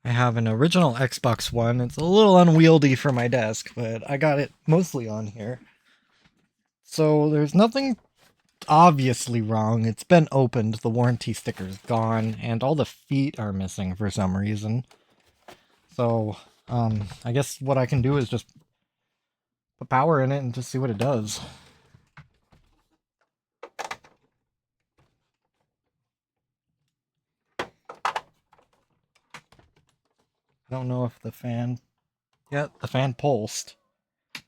I have an original Xbox One. It's a little unwieldy for my desk, but I got it mostly on here. So there's nothing obviously wrong. It's been opened, the warranty sticker's gone, and all the feet are missing for some reason. So, I guess what I can do is just put power in it and just see what it does. I don't know if the fan... Yeah, the fan pulsed. I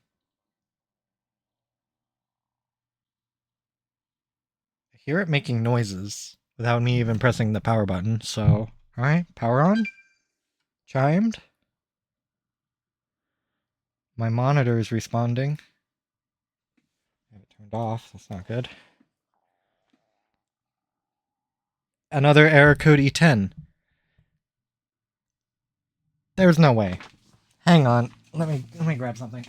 hear it making noises without me even pressing the power button, so... Alright, power on. Chimed. My monitor is responding. I have it turned off, that's not good. Another error code E10. There's no way. Hang on, let me grab something.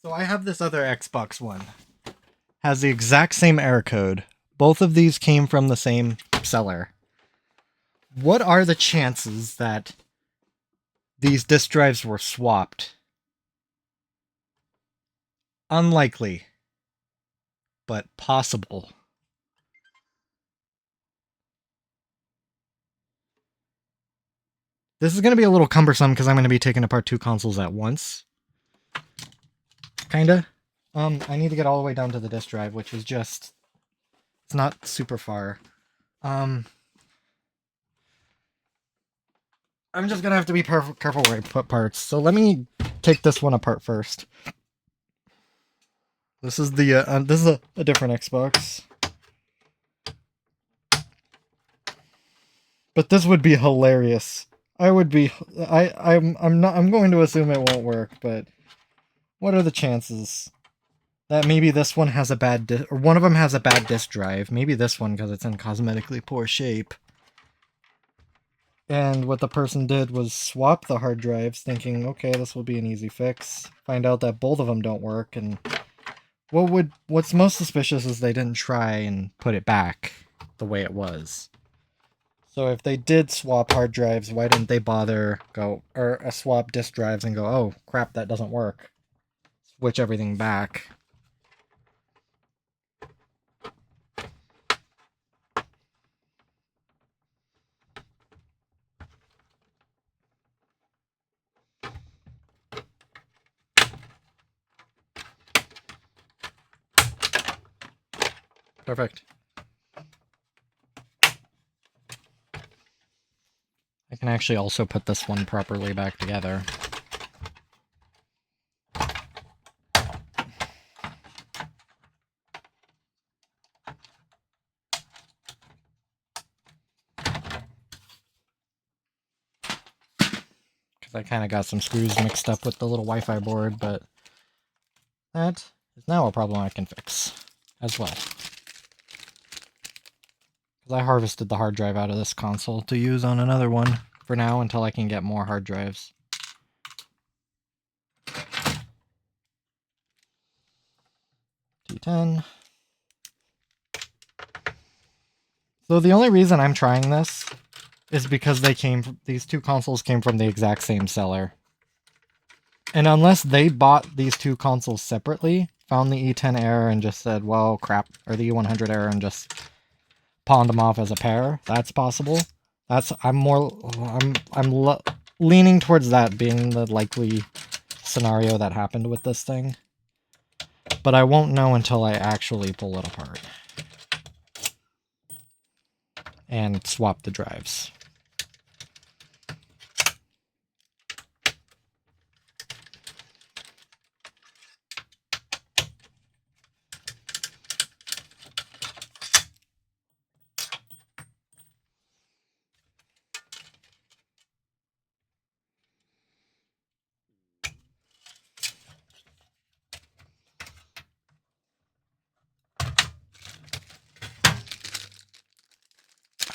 So I have this other Xbox One. Has the exact same error code. Both of these came from the same seller. What are the chances that these disk drives were swapped? Unlikely, but possible. This is going to be a little cumbersome because I'm going to be taking apart two consoles at once. Kinda. I need to get all the way down to the disk drive, which is just... It's not super far. I'm just gonna have to be careful where I put parts. So let me take this one apart first. This is the this is a different Xbox, but this would be hilarious. I'm going to assume it won't work, but what are the chances that maybe this one has a bad or one of them has a bad disk drive? Maybe this one because it's in cosmetically poor shape. And what the person did was swap the hard drives, thinking, okay, this will be an easy fix. Find out that both of them don't work, and what's most suspicious is they didn't try and put it back the way it was. So if they did swap hard drives, why didn't they bother swap disk drives and go, oh crap, that doesn't work. Switch everything back. Perfect. I can actually also put this one properly back together. Because I kind of got some screws mixed up with the little Wi-Fi board, but that is now a problem I can fix as well. Because I harvested the hard drive out of this console to use on another one for now until I can get more hard drives. T10. So the only reason I'm trying this is because these two consoles came from the exact same seller. And unless they bought these two consoles separately, found the E10 error and just said, well, crap, or the E100 error and just pawned them off as a pair, that's possible. I'm leaning towards that being the likely scenario that happened with this thing. But I won't know until I actually pull it apart and swap the drives.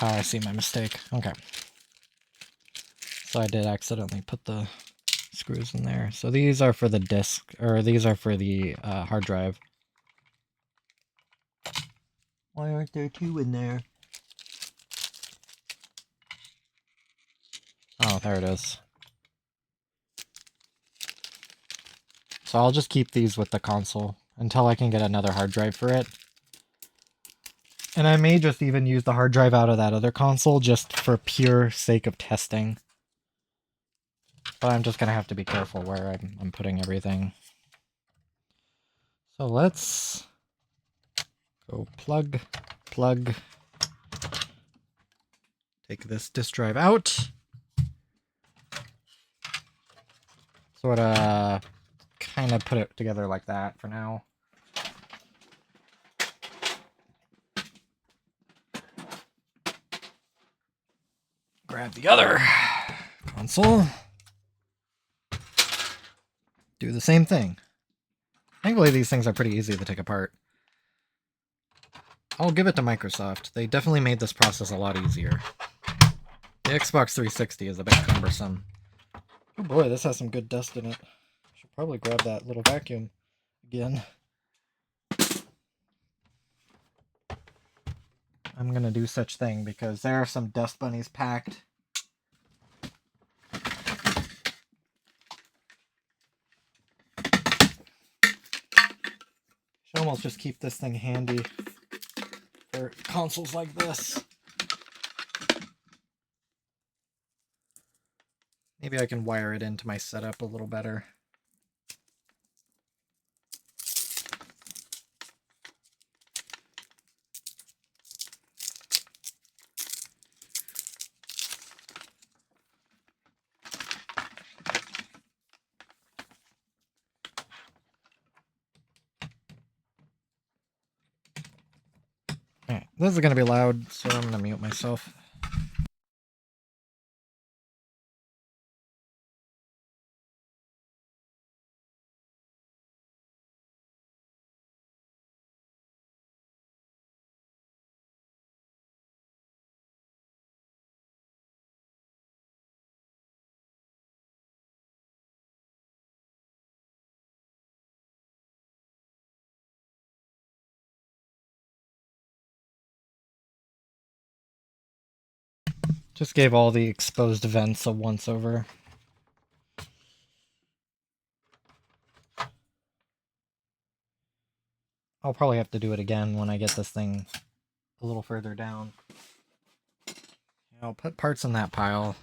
Oh, I see my mistake. Okay. So I did accidentally put the screws in there. So these are for the disk, or these are for the hard drive. Why aren't there two in there? Oh, there it is. So I'll just keep these with the console until I can get another hard drive for it. And I may just even use the hard drive out of that other console just for pure sake of testing. But I'm just going to have to be careful where I'm putting everything. So let's go plug. Take this disk drive out. Sort of kind of put it together like that for now. Grab the other console. Do the same thing. Thankfully, these things are pretty easy to take apart. I'll give it to Microsoft. They definitely made this process a lot easier. The Xbox 360 is a bit cumbersome. Oh boy, this has some good dust in it. Should probably grab that little vacuum again. I'm gonna do such thing because there are some dust bunnies packed. Should almost just keep this thing handy for consoles like this. Maybe I can wire it into my setup a little better. Alright, this is going to be loud, so I'm going to mute myself. Just gave all the exposed vents a once over. I'll probably have to do it again when I get this thing a little further down. I'll put parts in that pile.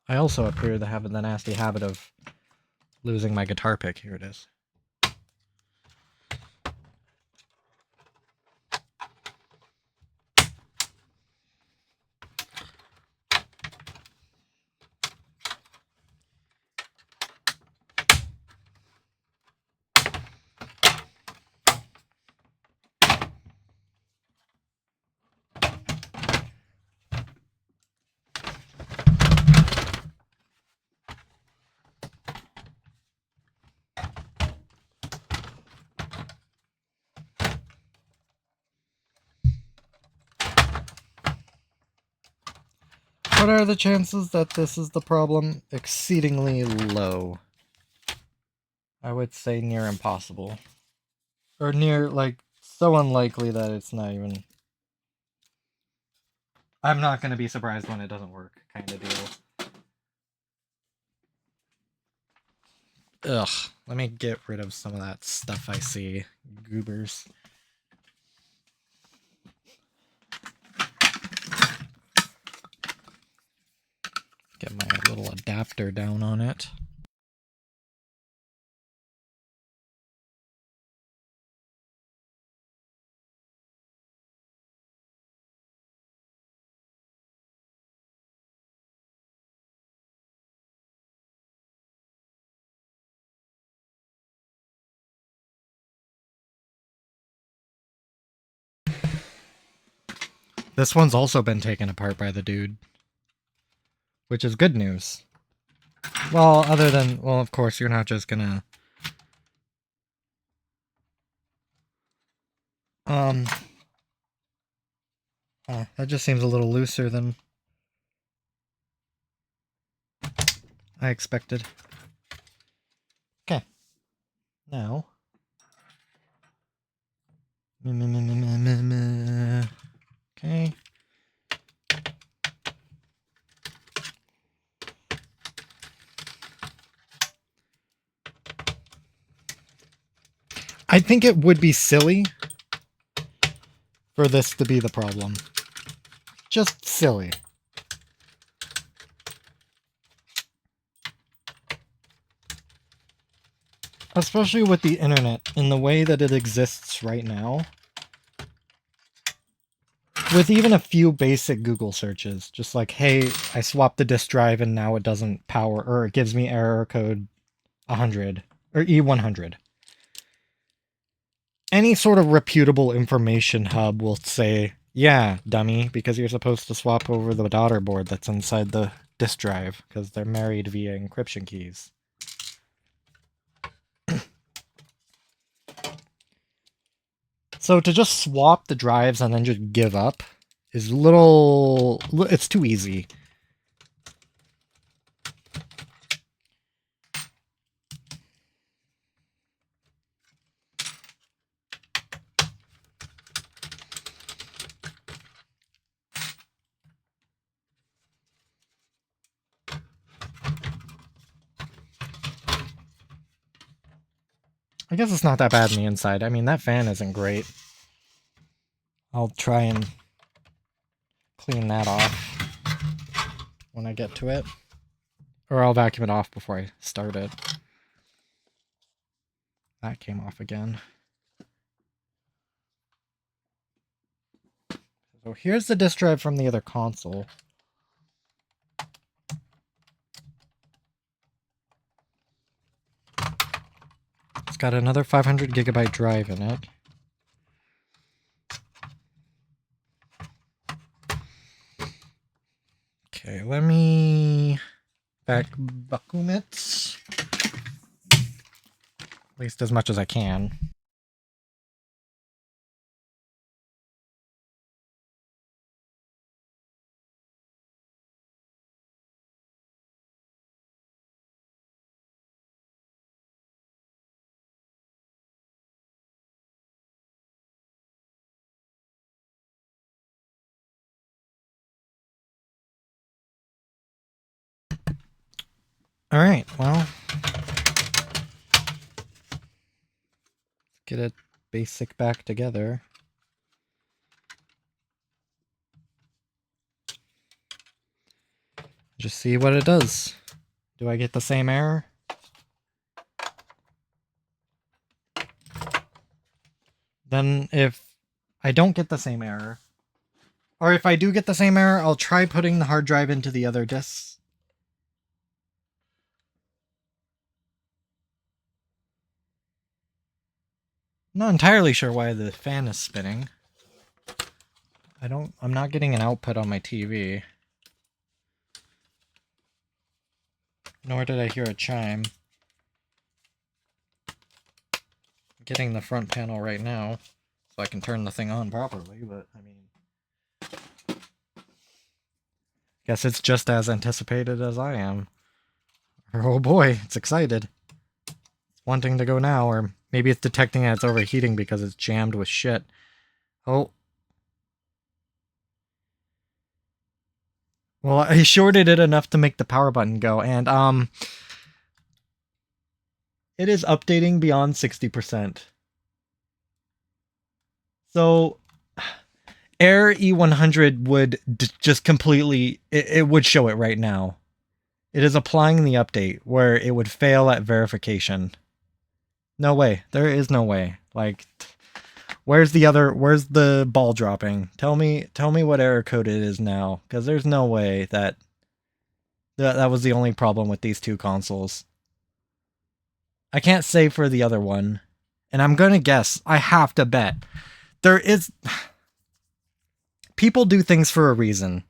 I also appear to have the nasty habit of losing my guitar pick. Here it is. What are the chances that this is the problem? Exceedingly low. I would say near impossible. Or near, like, so unlikely that it's not even... I'm not going to be surprised when it doesn't work, kind of deal. Ugh, let me get rid of some of that stuff I see. Goobers. Get my little adapter down on it. This one's also been taken apart by the dude. Which is good news. Well, other than, well, of course, you're not just gonna... That just seems a little looser than I expected. Okay. Now. Okay. I think it would be silly for this to be the problem. Just silly. Especially with the internet in the way that it exists right now. With even a few basic Google searches, just like, hey, I swapped the disk drive and now it doesn't power, or it gives me error code 100, or E100. Any sort of reputable information hub will say, yeah, dummy, because you're supposed to swap over the daughter board that's inside the disk drive, because they're married via encryption keys. So to just swap the drives and then just give up is it's too easy. I guess it's not that bad on the inside. I mean, that fan isn't great. I'll try and clean that off when I get to it. Or I'll vacuum it off before I start it. That came off again. So here's the disk drive from the other console. It's got another 500 gigabyte drive in it. Okay, let me vacuum it. At least as much as I can. Alright, well. Get it basic back together. Just see what it does. Do I get the same error? Then if I don't get the same error, or if I do get the same error, I'll try putting the hard drive into the other disks. Not entirely sure why the fan is spinning. I'm not getting an output on my TV. Nor did I hear a chime. I'm getting the front panel right now, so I can turn the thing on properly, but I mean... Guess it's just as anticipated as I am. Oh boy, it's excited. It's wanting to go now, or maybe it's detecting that it's overheating because it's jammed with shit. Oh. Well, I shorted it enough to make the power button go, and, it is updating beyond 60%. So, Error E100 would just completely... It would show it right now. It is applying the update where it would fail at verification. No way. There is no way. Like... Where's the ball dropping? Tell me what error code it is now, because there's no way that was the only problem with these two consoles. I can't say for the other one, and I'm gonna guess, I have to bet, there is... People do things for a reason.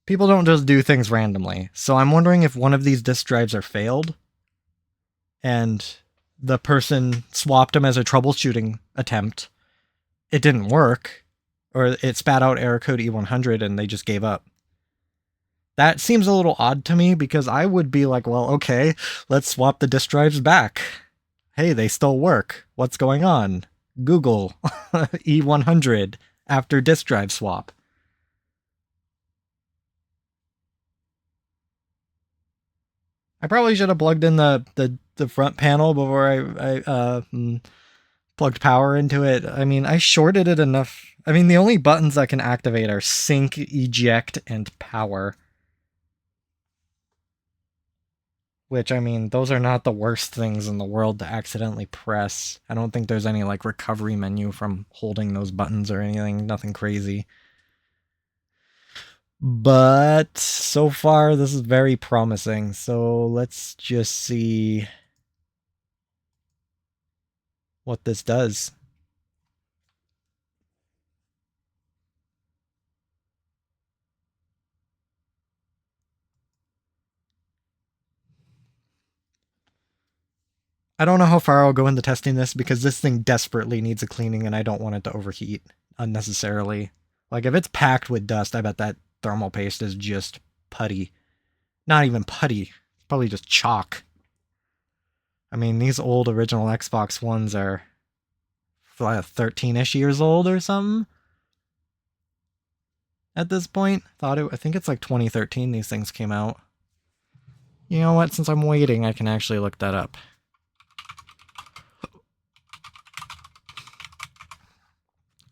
People don't just do things randomly, so I'm wondering if one of these disk drives are failed, and the person swapped them as a troubleshooting attempt. It didn't work, or it spat out error code E100 and they just gave up. That seems a little odd to me because I would be like, well, okay, let's swap the disk drives back. Hey, they still work. What's going on? Google E100 after disk drive swap. I probably should have plugged in the front panel before I plugged power into it. I mean, I shorted it enough. I mean, the only buttons that can activate are sync, eject, and power. Which, I mean, those are not the worst things in the world to accidentally press. I don't think there's any, like, recovery menu from holding those buttons or anything. Nothing crazy. But so far, this is very promising. So let's just see what this does. I don't know how far I'll go into testing this because this thing desperately needs a cleaning and I don't want it to overheat unnecessarily. Like, if it's packed with dust, I bet that thermal paste is just putty. Not even putty. It's probably just chalk. I mean, these old original Xbox Ones are 13-ish years old or something at this point. I think it's like 2013 these things came out. You know what? Since I'm waiting, I can actually look that up.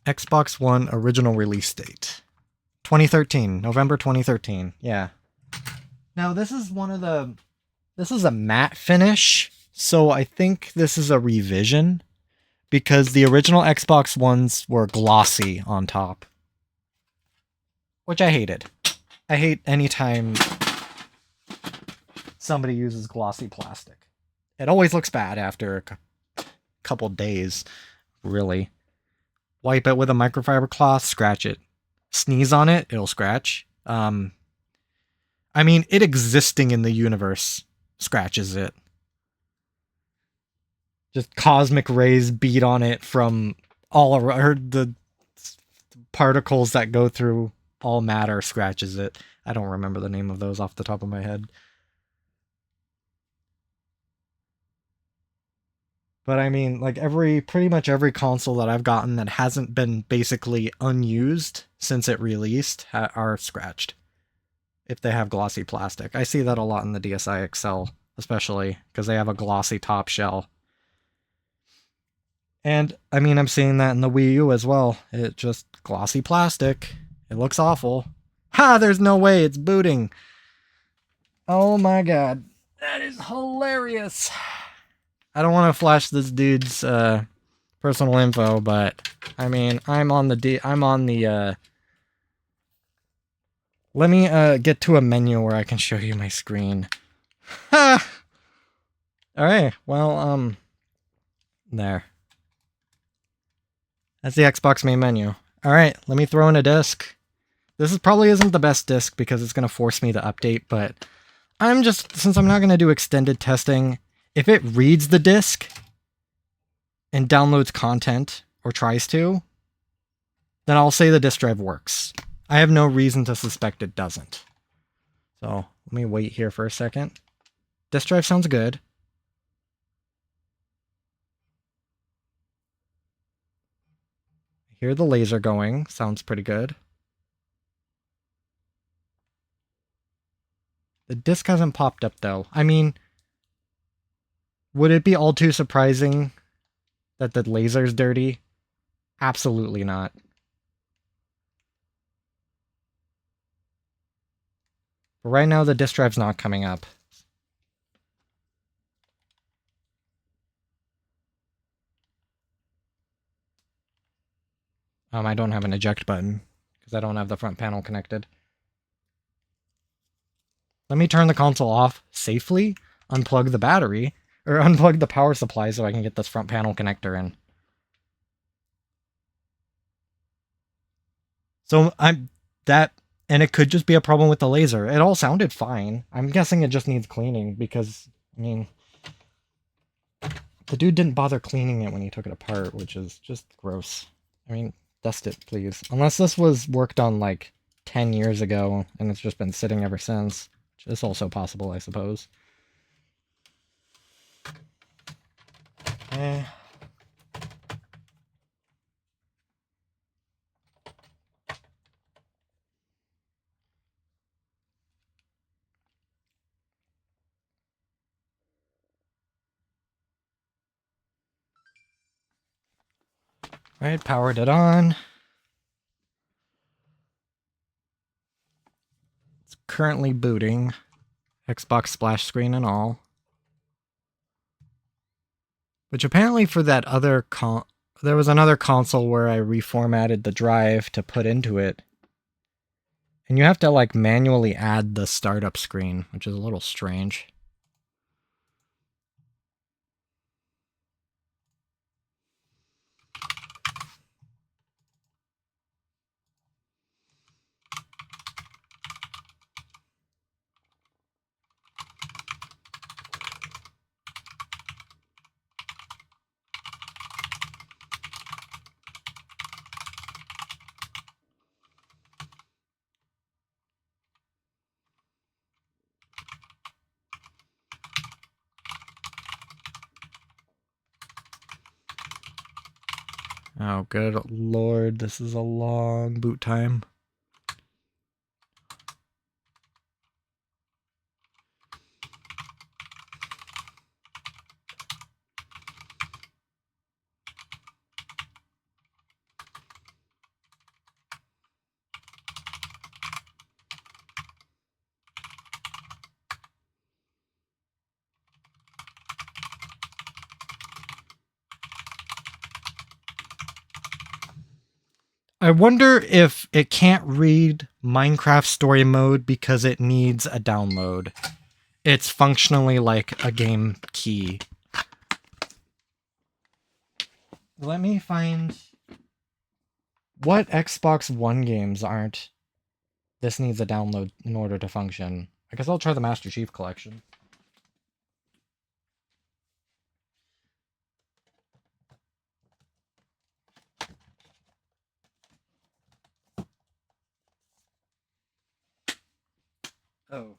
Xbox One original release date. 2013, November 2013. Yeah. Now this is this is a matte finish, so I think this is a revision because the original Xbox Ones were glossy on top, which I hated. I hate anytime somebody uses glossy plastic. It always looks bad after a couple days, really. Wipe it with a microfiber cloth, scratch it. Sneeze on it, it'll scratch. I mean, it existing in the universe scratches it. Just cosmic rays beat on it from all around. The particles that go through all matter scratches it. I don't remember the name of those off the top of my head. But I mean, like pretty much every console that I've gotten that hasn't been basically unused since it released are scratched. If they have glossy plastic. I see that a lot in the DSi XL, especially, because they have a glossy top shell. And, I mean, I'm seeing that in the Wii U as well. It just glossy plastic. It looks awful. Ha! There's no way it's booting! Oh my god. That is hilarious! I don't want to flash this dude's personal info, but I mean, let me get to a menu where I can show you my screen. Ha! Alright, well, there. That's the Xbox main menu. Alright, let me throw in a disc. This probably isn't the best disc because it's going to force me to update, but since I'm not going to do extended testing, if it reads the disc and downloads content, or tries to, then I'll say the disk drive works. I have no reason to suspect it doesn't. So, let me wait here for a second. Disk drive sounds good. Hear the laser going. Sounds pretty good. The disk hasn't popped up, though. I mean, would it be all too surprising that the laser's dirty? Absolutely not. But right now, the disk drive's not coming up. I don't have an eject button, because I don't have the front panel connected. Let me turn the console off safely, unplug the battery, or unplug the power supply so I can get this front panel connector in. So and it could just be a problem with the laser. It all sounded fine. I'm guessing it just needs cleaning because, I mean, the dude didn't bother cleaning it when he took it apart, which is just gross. I mean, Dust it, please. Unless this was worked on like 10 years ago and it's just been sitting ever since. Which is also possible, I suppose. Eh. Alright, powered it on. It's currently booting. Xbox splash screen and all. Which apparently for that other there was another console where I reformatted the drive to put into it. And you have to like manually add the startup screen, which is a little strange. Oh, good lord, this is a long boot time. I wonder if it can't read Minecraft story mode because it needs a download. It's functionally like a game key. Let me find what Xbox One games aren't. This needs a download in order to function. I guess I'll try the Master Chief Collection. Oh.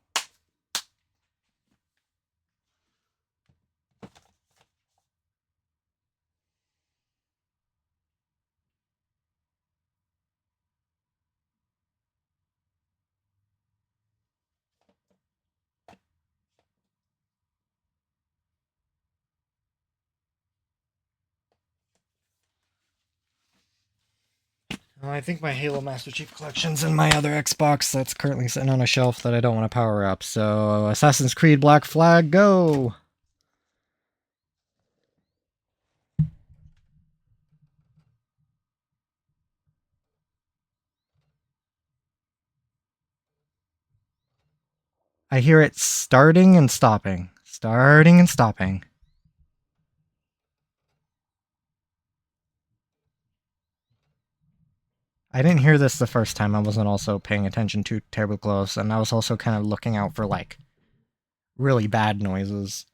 I think my Halo Master Chief Collection's in my other Xbox that's currently sitting on a shelf that I don't want to power up. So, Assassin's Creed Black Flag, go! I hear it starting and stopping. Starting and stopping. I didn't hear this the first time. I wasn't also paying attention too terribly close, and I was also kind of looking out for, like, really bad noises.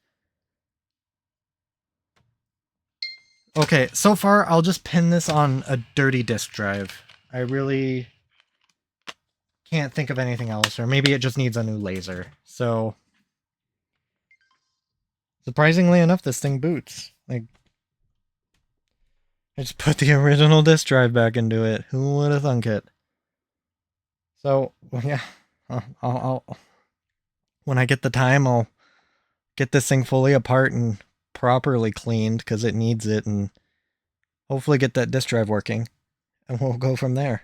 Okay, so far, I'll just pin this on a dirty disk drive. I really can't think of anything else, or maybe it just needs a new laser. So, surprisingly enough, this thing boots. Like, I just put the original disk drive back into it. Who would have thunk it? So, yeah, I'll when I get the time, I'll get this thing fully apart and properly cleaned because it needs it, and hopefully get that disk drive working, and we'll go from there.